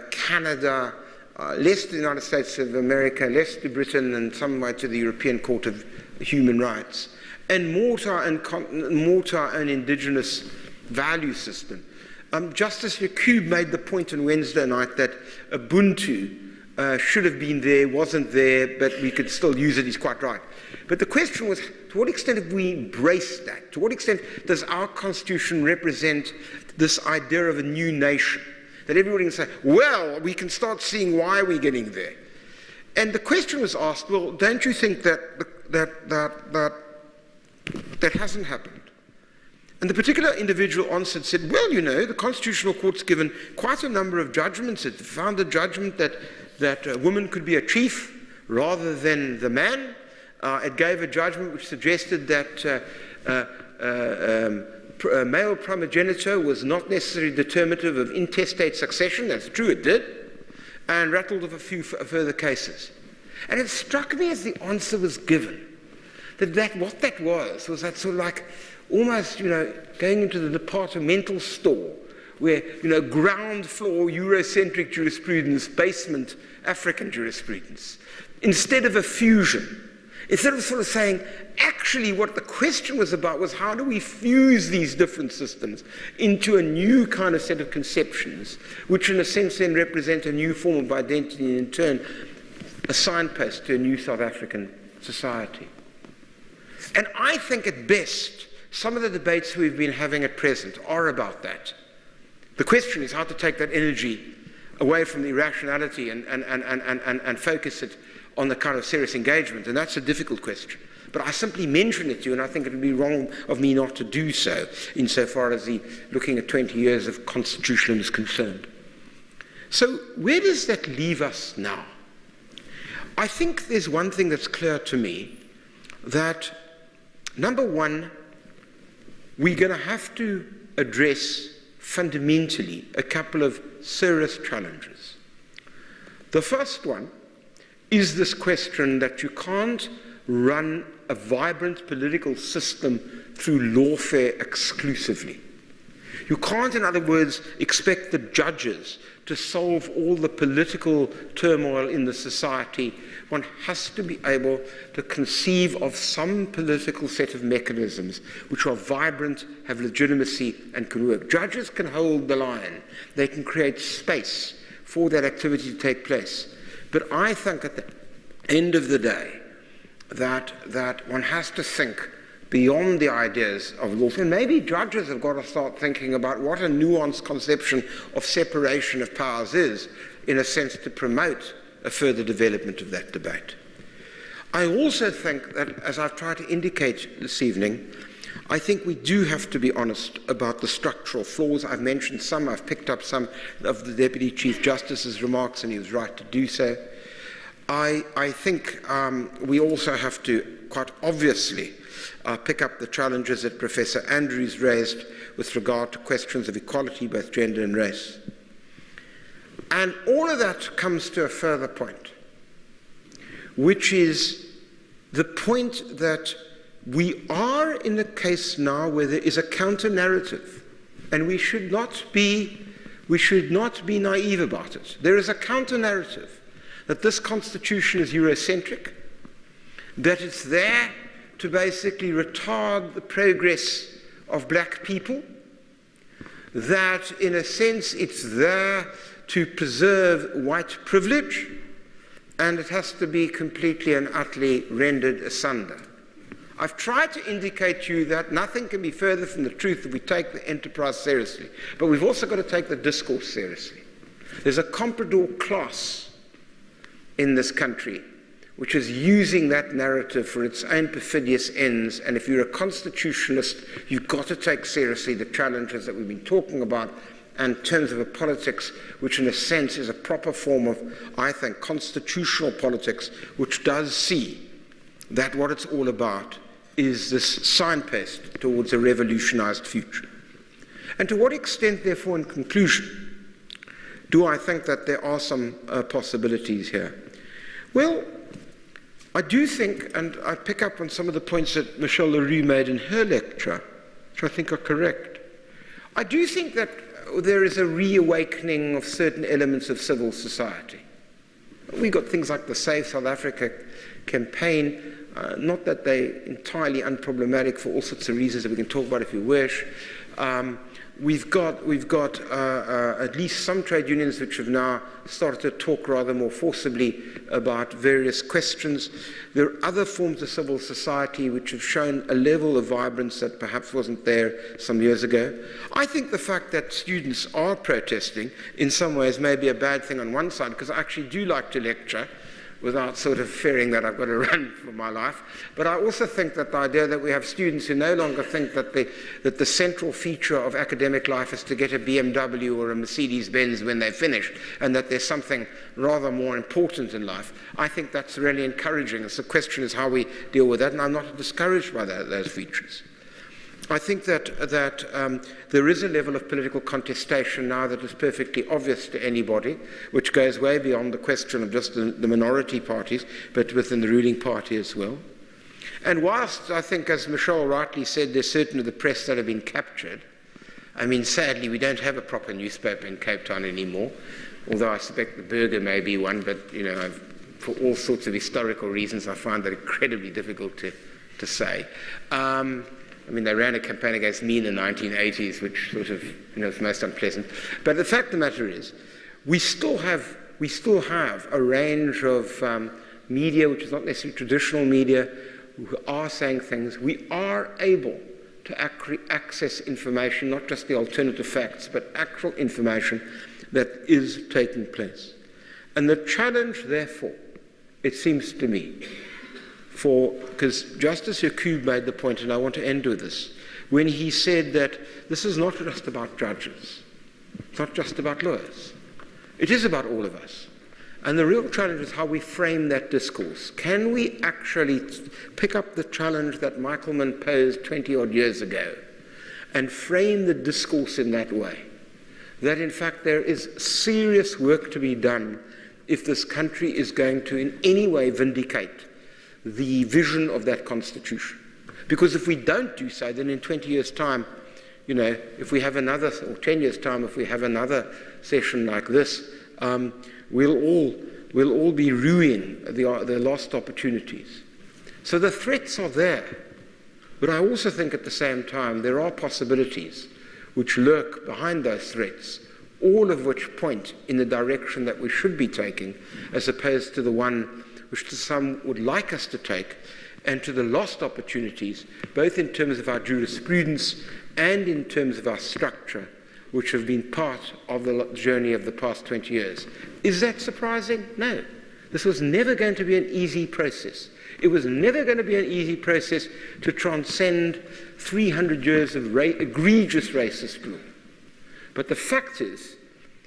Canada, less to the United States of America, less to Britain, and some way to the European Court of Human Rights, and more to our own indigenous value system. Justice Yacoob made the point on Wednesday night that Ubuntu should have been there, wasn't there, but we could still use it. He's quite right. But the question was, to what extent have we embraced that? To what extent does our constitution represent this idea of a new nation? That everybody can say, well, we can start seeing why we're getting there. And the question was asked, well, don't you think that hasn't happened? And the particular individual answered, said, well, you know, the Constitutional Court's given quite a number of judgments. It found a judgment that a woman could be a chief rather than the man. It gave a judgment which suggested that male primogeniture was not necessarily determinative of intestate succession. That's true, it did. And rattled off a few further cases. And it struck me as the answer was given, that what that was that sort of like almost, you know, going into the departmental store where, you know, ground floor Eurocentric jurisprudence, basement African jurisprudence, instead of a fusion. Instead of sort of saying, actually what the question was about was how do we fuse these different systems into a new kind of set of conceptions, which in a sense then represent a new form of identity and in turn a signpost to a new South African society. And I think at best, some of the debates we've been having at present are about that. The question is how to take that energy away from the irrationality and focus it on the kind of serious engagement, and that's a difficult question. But I simply mention it to you, and I think it would be wrong of me not to do so, insofar as the looking at 20 years of constitution is concerned. So where does that leave us now? I think there's one thing that's clear to me, that number one, we're going to have to address fundamentally a couple of serious challenges. The first one is this question that you can't run a vibrant political system through lawfare exclusively. You can't, in other words, expect the judges to solve all the political turmoil in the society. One has to be able to conceive of some political set of mechanisms which are vibrant, have legitimacy, and can work. Judges can hold the line. They can create space for that activity to take place. But I think at the end of the day that one has to think beyond the ideas of law. And maybe judges have got to start thinking about what a nuanced conception of separation of powers is, in a sense, to promote a further development of that debate. I also think that, as I've tried to indicate this evening, I think we do have to be honest about the structural flaws. I've mentioned some, I've picked up some of the Deputy Chief Justice's remarks, and he was right to do so. I think we also have to, quite obviously, pick up the challenges that Professor Andrews raised with regard to questions of equality, both gender and race. And all of that comes to a further point, which is the point that we are in a case now where there is a counter-narrative, and we should not be naive about it. There is a counter-narrative that this constitution is Eurocentric, that it's there to basically retard the progress of black people, that in a sense it's there to preserve white privilege, and it has to be completely and utterly rendered asunder. I've tried to indicate to you that nothing can be further from the truth if we take the enterprise seriously, but we've also got to take the discourse seriously. There's a comprador class in this country which is using that narrative for its own perfidious ends. And if you're a constitutionalist, you've got to take seriously the challenges that we've been talking about in terms of a politics which in a sense is a proper form of, I think, constitutional politics, which does see that what it's all about is this signpost towards a revolutionized future. And to what extent, therefore, in conclusion, do I think that there are some possibilities here? Well, I do think, and I pick up on some of the points that Michelle Leroux made in her lecture, which I think are correct. I do think that there is a reawakening of certain elements of civil society. We've got things like the Save South Africa campaign, not that they're entirely unproblematic for all sorts of reasons that we can talk about if you wish. We've got at least some trade unions which have now started to talk rather more forcibly about various questions. There are other forms of civil society which have shown a level of vibrance that perhaps wasn't there some years ago. I think the fact that students are protesting in some ways may be a bad thing on one side, because I actually do like to lecture without sort of fearing that I've got to run for my life. But I also think that the idea that we have students who no longer think that the central feature of academic life is to get a BMW or a Mercedes-Benz when they're finished, and that there's something rather more important in life, I think that's really encouraging. So the question is how we deal with that, and I'm not discouraged by those features. I think that there is a level of political contestation now that is perfectly obvious to anybody, which goes way beyond the question of just the minority parties, but within the ruling party as well. And whilst I think, as Michelle rightly said, there's certain of the press that have been captured, I mean, sadly, we don't have a proper newspaper in Cape Town anymore, although I suspect the Burger may be one, but, you know, for all sorts of historical reasons, I find that incredibly difficult to say. I mean, they ran a campaign against me in the 1980s, which sort of, you know, is most unpleasant. But the fact of the matter is, we still have a range of media, which is not necessarily traditional media, who are saying things. We are able to access information, not just the alternative facts, but actual information that is taking place. And the challenge, therefore, it seems to me, because Justice Yacoub made the point, and I want to end with this, when he said that this is not just about judges, it's not just about lawyers, it is about all of us. And the real challenge is how we frame that discourse. Can we actually pick up the challenge that Michaelman posed 20-odd years ago and frame the discourse in that way? That in fact there is serious work to be done if this country is going to in any way vindicate the vision of that constitution. Because if we don't do so, then in 20 years' time, you know, if we have another, or 10 years' time, if we have another session like this, we'll all be ruining the lost opportunities. So the threats are there. But I also think at the same time there are possibilities which lurk behind those threats, all of which point in the direction that we should be taking, as opposed to the one which some would like us to take, and to the lost opportunities, both in terms of our jurisprudence and in terms of our structure, which have been part of the journey of the past 20 years. Is that surprising? No. This was never going to be an easy process. It was never going to be an easy process to transcend 300 years of egregious racist rule. But the fact is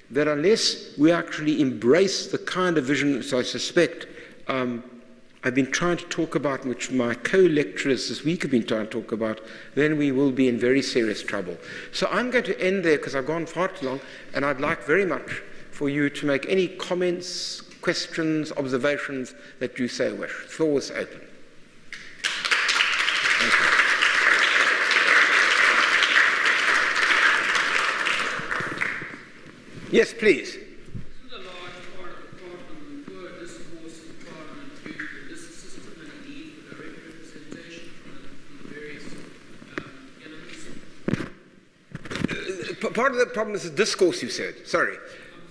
that unless we actually embrace the kind of vision which I suspect I've been trying to talk about, which my co-lecturers this week have been trying to talk about, then we will be in very serious trouble. So I'm going to end there because I've gone far too long, and I'd like very much for you to make any comments, questions, observations that you so wish. The floor is open. Thank you. Yes, please. Part of the problem is the discourse, you said. Sorry.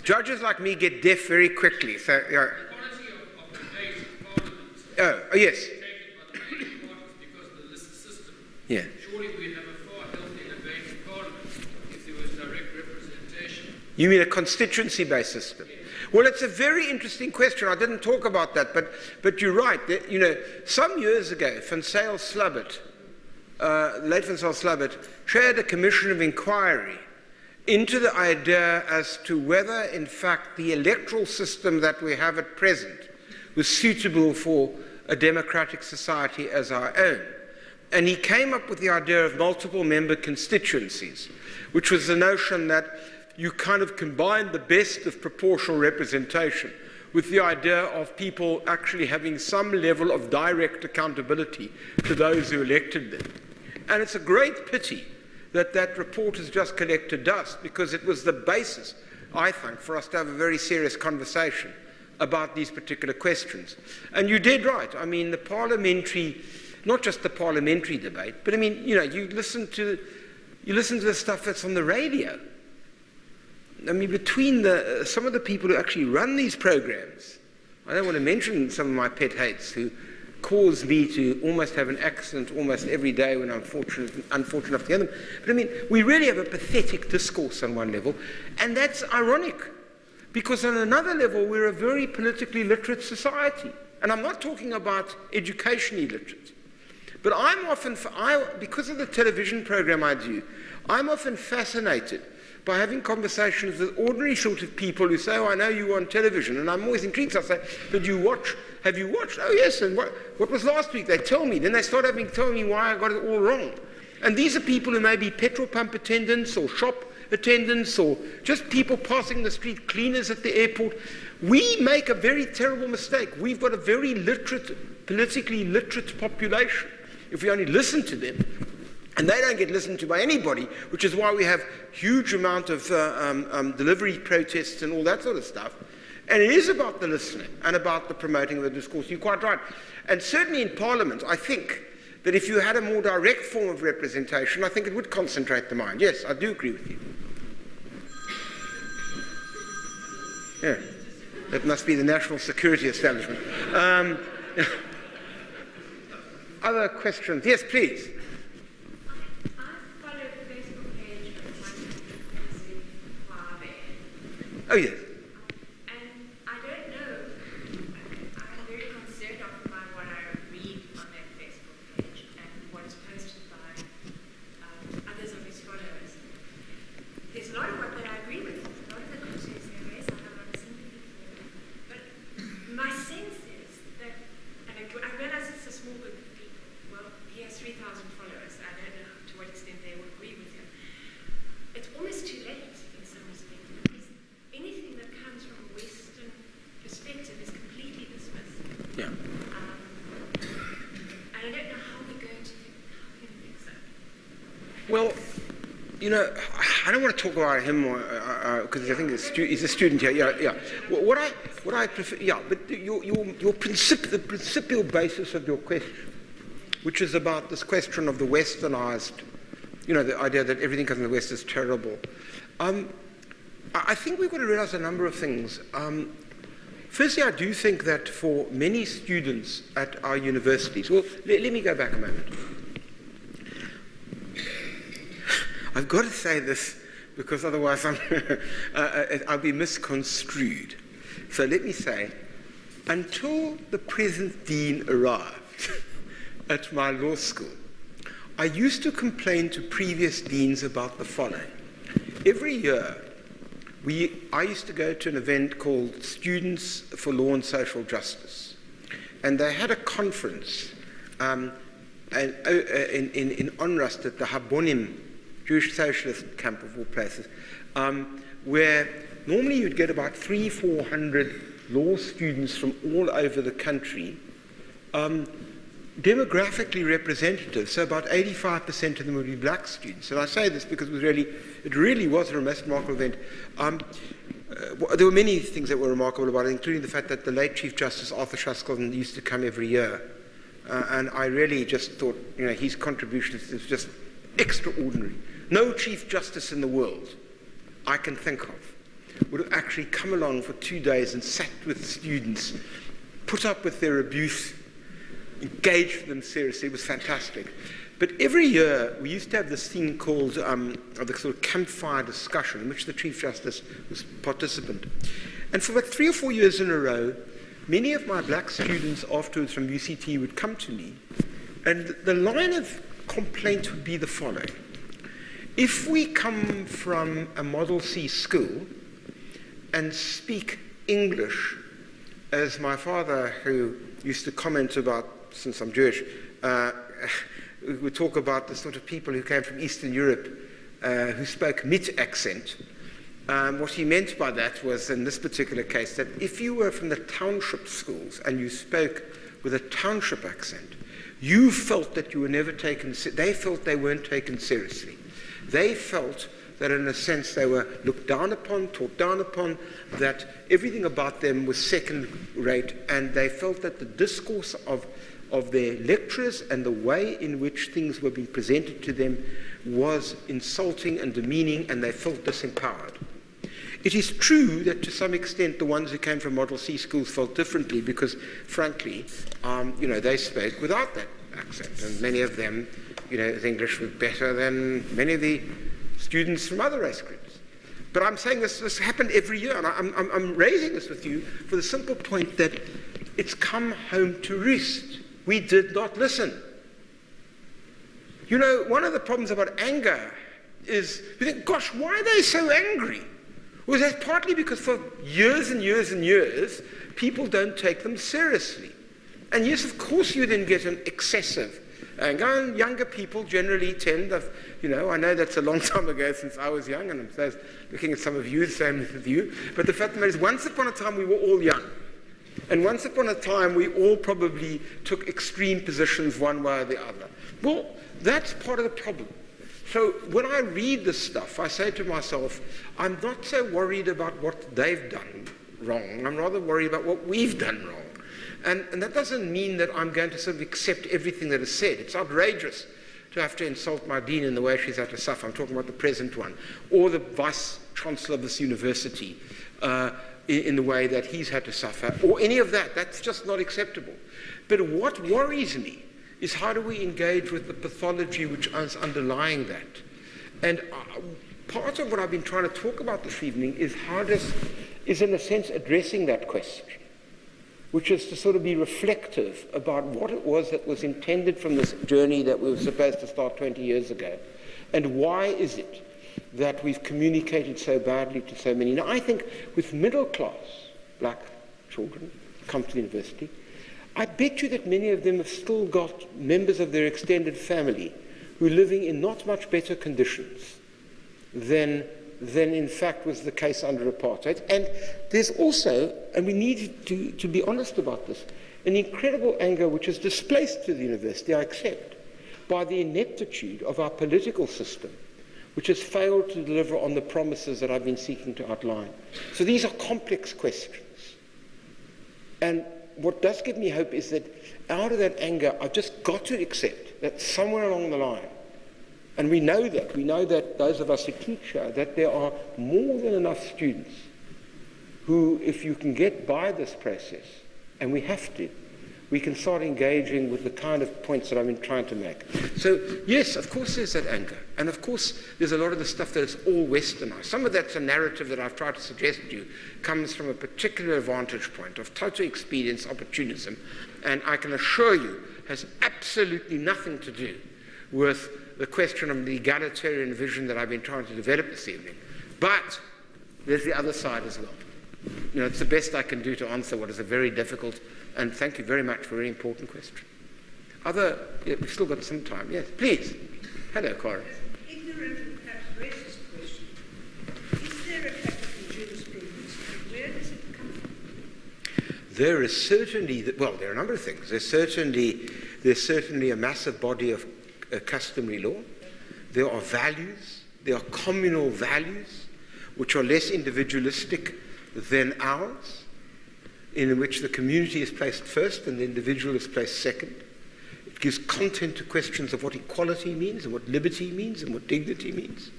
Judges like me get deaf very quickly. So, yeah. The quality of debate in Parliament yes. is taken by the main parties because of the list system. Yeah. Surely we'd have a far healthier debate in Parliament if there was direct representation. You mean a constituency-based system? Well, it's a very interesting question. I didn't talk about that, but you're right. That, you know, some years ago, Van Zyl Slabbert, late Van Zyl Slabbert, chaired a commission of inquiry into the idea as to whether, in fact, the electoral system that we have at present was suitable for a democratic society as our own. And he came up with the idea of multiple member constituencies, which was the notion that you kind of combine the best of proportional representation with the idea of people actually having some level of direct accountability to those who elected them. And it's a great pity that that report has just collected dust, because it was the basis, I think, for us to have a very serious conversation about these particular questions. And you did right. I mean, the parliamentary, not just the parliamentary debate, but I mean, you know, you listen to the stuff that's on the radio. I mean, between some of the people who actually run these programs, I don't want to mention some of my pet hates who cause me to almost have an accident almost every day when I'm unfortunate enough to hear them. But I mean, we really have a pathetic discourse on one level, and that's ironic, because on another level, we're a very politically literate society. And I'm not talking about educationally literate. But I'm often, because of the television program I do, I'm often fascinated by having conversations with ordinary sort of people who say, oh, I know you were on television, and I'm always intrigued. So I say, did you watch? Have you watched? Oh, yes, and what was last week? They tell me. Then they start telling me why I got it all wrong. And these are people who may be petrol pump attendants or shop attendants or just people passing the street, cleaners at the airport. We make a very terrible mistake. We've got a very literate, politically literate population. If we only listen to them, and they don't get listened to by anybody, which is why we have huge amount of delivery protests and all that sort of stuff. And it is about the listening and about the promoting of the discourse. You're quite right. And certainly in Parliament, I think that if you had a more direct form of representation, I think it would concentrate the mind. Yes, I do agree with you. Yeah, that must be the national security establishment. Other questions? Yes, please. Oh, yes. And I don't know, I'm very concerned often by what I read on that Facebook page and what is posted by others of his followers. There's a lot of what that I agree with. A lot of the concerns they raise, I have a lot of sympathy for. But my sense is that, and I realize it's a small group of people. Well, he has 3,000 followers. I don't know to what extent they will agree with him. It's almost too late in some respects. Anything that comes from a Western perspective is completely dismissed. Yeah. And I don't know how we're going to fix that. Well, you know, I don't want to talk about him because I think he's a student here. Yeah, yeah. What I prefer, yeah, but the principal basis of your question, which is about this question of the Westernized, you know, the idea that everything comes from the West is terrible. I think we've got to realize a number of things. Firstly, I do think that for many students at our universities, well, let me go back a moment. I've got to say this because otherwise I'll be misconstrued. So let me say, until the present dean arrived at my law school, I used to complain to previous deans about the following. Every year, I used to go to an event called Students for Law and Social Justice. And they had a conference in Onrust at the Habonim Jewish Socialist camp of all places, where normally you'd get about 300-400 law students from all over the country, demographically representative, so about 85% of them would be black students. And I say this because it really was a remarkable event. There were many things that were remarkable about it, including the fact that the late Chief Justice Arthur Shaskell used to come every year. And I really just thought, you know, his contributions is just extraordinary. No Chief Justice in the world I can think of would have actually come along for 2 days and sat with students, put up with their abuse, engaged with them seriously. It was fantastic. But every year, we used to have this thing called the sort of campfire discussion, in which the Chief Justice was a participant. And for about 3 or 4 years in a row, many of my black students afterwards from UCT would come to me, and the line of complaint would be the following. If we come from a Model C school and speak English, as my father, who used to comment about, since I'm Jewish, would talk about the sort of people who came from Eastern Europe who spoke mit accent. What he meant by that was, in this particular case, that if you were from the township schools and you spoke with a township accent, you felt that you were never taken, they felt they weren't taken seriously. They felt that in a sense they were looked down upon, talked down upon, that everything about them was second rate, and they felt that the discourse of their lecturers and the way in which things were being presented to them was insulting and demeaning, and they felt disempowered. It is true that to some extent the ones who came from Model C schools felt differently because, frankly, they spoke without that accent, and many of them, the English was better than many of the students from other race groups. But I'm saying this happened every year, and I'm raising this with you for the simple point that it's come home to roost. We did not listen. One of the problems about anger is you think, gosh, why are they so angry? Well, that's partly because for years and years and years, people don't take them seriously. And yes, of course you then get an excessive anger. And younger people generally tend to, I know that's a long time ago since I was young, and I'm looking at some of you, same with you. But the fact of the matter is, once upon a time we were all young. And once upon a time we all probably took extreme positions one way or the other. Well, that's part of the problem. So when I read this stuff, I say to myself, I'm not so worried about what they've done wrong. I'm rather worried about what we've done wrong. And that doesn't mean that I'm going to sort of accept everything that is said. It's outrageous to have to insult my dean in the way she's had to suffer. I'm talking about the present one. Or the vice-chancellor of this university in the way that he's had to suffer. Or any of that. That's just not acceptable. But what worries me is how do we engage with the pathology which is underlying that. And part of what I've been trying to talk about this evening is is in a sense addressing that question, which is to sort of be reflective about what it was that was intended from this journey that we were supposed to start 20 years ago, and why is it that we've communicated so badly to so many. Now, I think with middle-class black children come to the university, I bet you that many of them have still got members of their extended family who are living in not much better conditions than in fact was the case under apartheid. And there's also, and we need to be honest about this, an incredible anger which is displaced to the university, I accept, by the ineptitude of our political system, which has failed to deliver on the promises that I've been seeking to outline. So these are complex questions. And what does give me hope is that out of that anger, I've just got to accept that somewhere along the line, and we know that those of us who teach here, that there are more than enough students who, if you can get by this process, and we have to, we can start engaging with the kind of points that I've been trying to make. So, yes, of course there's that anger. And of course there's a lot of the stuff that is all westernized. Some of that's a narrative that I've tried to suggest to you comes from a particular vantage point of total expedience, opportunism, and I can assure you has absolutely nothing to do with the question of the egalitarian vision that I've been trying to develop this evening. But there's the other side as well. It's the best I can do to answer what is a very difficult, and thank you very much for a very important question. We've still got some time. Yes, please. Hello, Cora. Ignorant and perhaps racist question. Is there a capital jurisprudence? Where does it come from? There is certainly, there are a number of things. There's certainly a massive body of customary law. There are values. There are communal values, which are less individualistic than ours, in which the community is placed first and the individual is placed second. It gives content to questions of what equality means and what liberty means and what dignity means.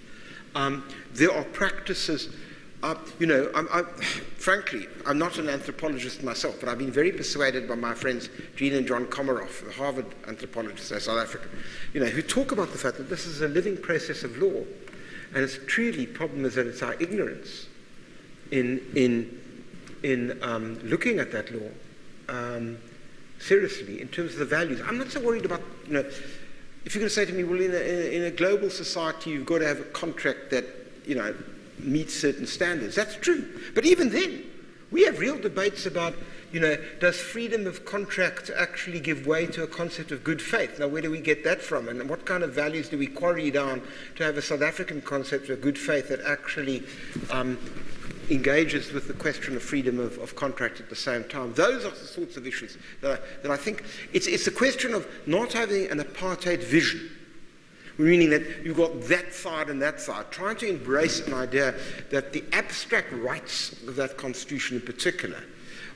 There are practices, frankly, I'm not an anthropologist myself, but I've been very persuaded by my friends Jean and John Komaroff, the Harvard anthropologists in South Africa, who talk about the fact that this is a living process of law. And its truly problem is that it's our ignorance in in looking at that law seriously in terms of the values. I'm not so worried about, if you're going to say to me, well, in a global society, you've got to have a contract that, meets certain standards. That's true. But even then, we have real debates about, does freedom of contract actually give way to a concept of good faith? Now, where do we get that from? And what kind of values do we quarry down to have a South African concept of good faith that actually engages with the question of freedom of contract at the same time? Those are the sorts of issues that I think it's a question of not having an apartheid vision, meaning that you've got that side and that side, trying to embrace an idea that the abstract rights of that constitution in particular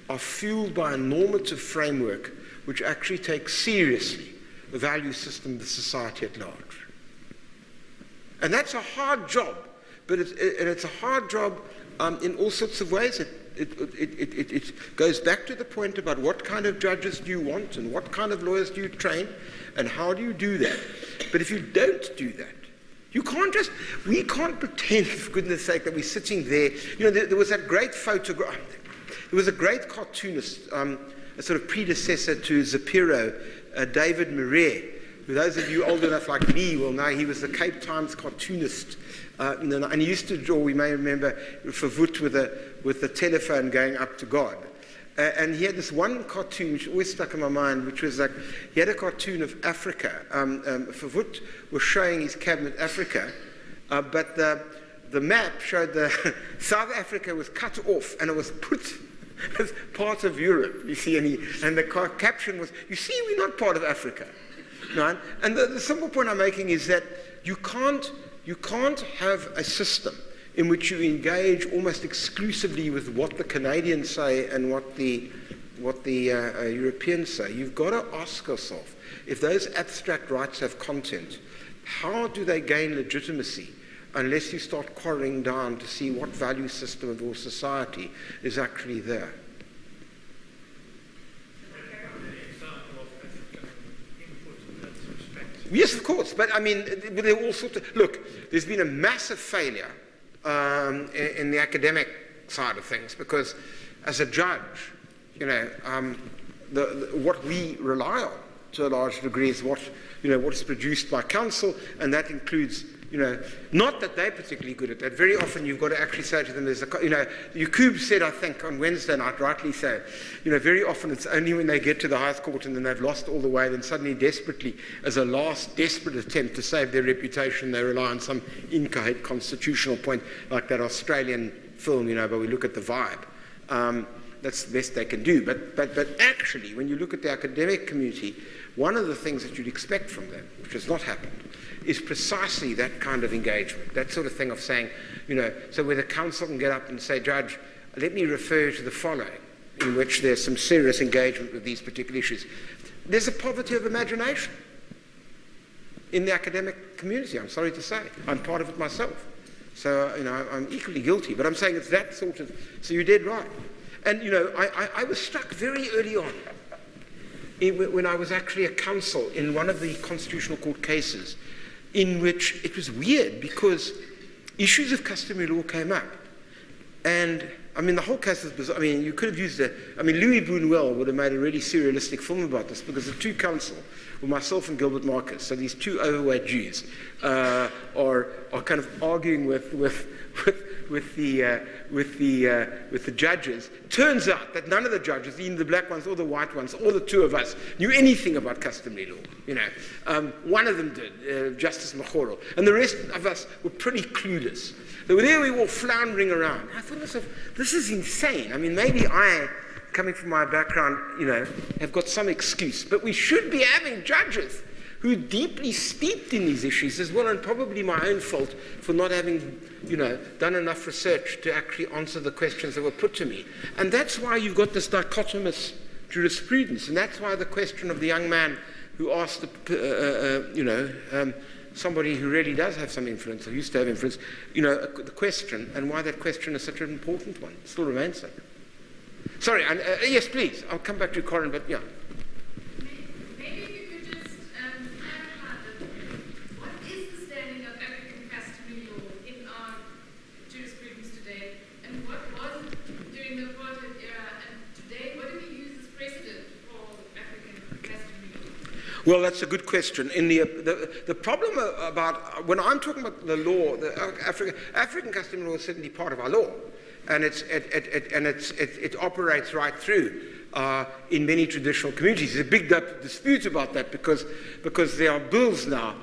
are fueled by a normative framework which actually takes seriously the value system of the society at large. And that's a hard job, but it's a hard job in all sorts of ways. It goes back to the point about what kind of judges do you want and what kind of lawyers do you train and how do you do that. But if you don't do that, we can't pretend, for goodness sake, that we're sitting there. There was that great photograph. There was a great cartoonist, a sort of predecessor to Zapiro, David Marais, who those of you old enough like me will know. He was the Cape Times cartoonist. And he used to draw, we may remember, Verwoerd with the telephone going up to God. And he had this one cartoon which always stuck in my mind, which was like, he had a cartoon of Africa. Verwoerd was showing his cabinet Africa, but the map showed South Africa was cut off and it was put as part of Europe, you see, and the caption was, you see, we're not part of Africa. Right? And the simple point I'm making is that you can't have a system in which you engage almost exclusively with what the Canadians say and what the Europeans say. You've got to ask yourself, if those abstract rights have content, how do they gain legitimacy unless you start quarrying down to see what value system of your society is actually there? Yes, of course, but I mean, there are all sorts of... Look, there's been a massive failure in the academic side of things because as a judge, what we rely on to a large degree is what is produced by counsel, and that includes, not that they're particularly good at that. Very often you've got to actually say to them, Yaqub said, I think, on Wednesday night, rightly so, very often it's only when they get to the highest court and then they've lost all the way, then suddenly desperately, as a last desperate attempt to save their reputation, they rely on some incoherent constitutional point, like that Australian film, but we look at the vibe. That's the best they can do. But actually, when you look at the academic community, one of the things that you'd expect from them, which has not happened, is precisely that kind of engagement, that sort of thing of saying, so where the counsel can get up and say, Judge, let me refer to the following, in which there's some serious engagement with these particular issues. There's a poverty of imagination in the academic community, I'm sorry to say. I'm part of it myself. So, I'm equally guilty, but I'm saying it's that sort of, so you're dead right. And, I was struck very early on when I was actually a counsel in one of the constitutional court cases in which it was weird because issues of customary law came up. And, the whole case was bizarre. You could have used Louis Buñuel would have made a really surrealistic film about this because the two counsel were myself and Gilbert Marcus. So these two overweight Jews are kind of arguing with the judges. Turns out that none of the judges, even the black ones or the white ones, or the two of us, knew anything about customary law. One of them did, Justice Mahoro, and the rest of us were pretty clueless. There we were floundering around. I thought to myself, this is insane. Maybe I, coming from my background, have got some excuse, but we should be having judges who are deeply steeped in these issues as well, and probably my own fault for not having, done enough research to actually answer the questions that were put to me. And that's why you've got this dichotomous jurisprudence, and that's why the question of the young man who asked, somebody who really does have some influence, or used to have influence, the question, and why that question is such an important one, still remains so. Sorry, yes, please, I'll come back to Corin, but yeah. During the apartheid Well, that's a good question. In the problem about, when I'm talking about the law, the African customary law is certainly part of our law, and it operates right through in many traditional communities. There's a big dispute about that because there are bills now